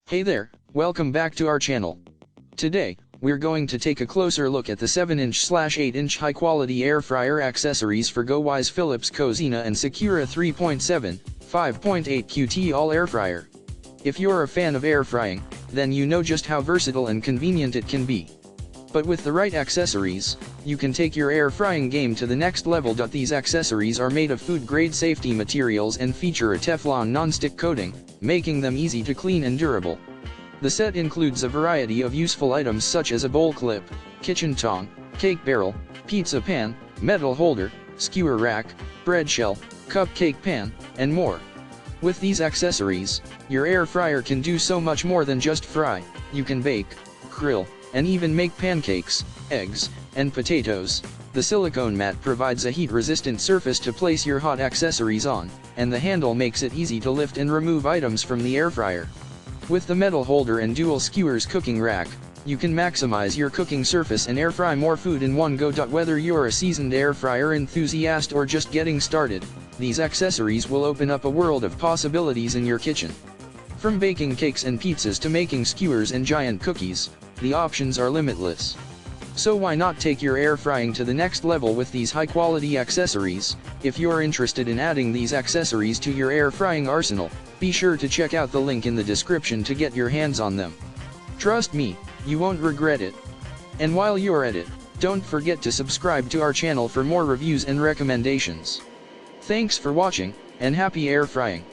Hey there, welcome back to our channel. Today, we're going to take a closer look at the 7-inch/8-inch high-quality air fryer accessories for Gowise, Phillips, Cozyna and Secura 3.7, 5.8 QT all air fryer. If you're a fan of air frying, then you know just how versatile and convenient it can be. But with the right accessories, you can take your air frying game to the next level. These accessories are made of food-grade safety materials and feature a Teflon non-stick coating, making them easy to clean and durable. The set includes a variety of useful items such as a bowl clip, kitchen tong, cake barrel, pizza pan, metal holder, skewer rack, bread shell, cupcake pan, and more. With these accessories, your air fryer can do so much more than just fry. You can bake, grill, and even make pancakes, eggs, and potatoes. The silicone mat provides a heat-resistant surface to place your hot accessories on, and the handle makes it easy to lift and remove items from the air fryer. With the metal holder and dual skewers cooking rack, you can maximize your cooking surface and air fry more food in one go. Whether you're a seasoned air fryer enthusiast or just getting started, these accessories will open up a world of possibilities in your kitchen. From baking cakes and pizzas to making skewers and giant cookies, the options are limitless. So why not take your air frying to the next level with these high-quality accessories? If you're interested in adding these accessories to your air frying arsenal, be sure to check out the link in the description to get your hands on them. Trust me, you won't regret it. And while you're at it, don't forget to subscribe to our channel for more reviews and recommendations. Thanks for watching, and happy air frying.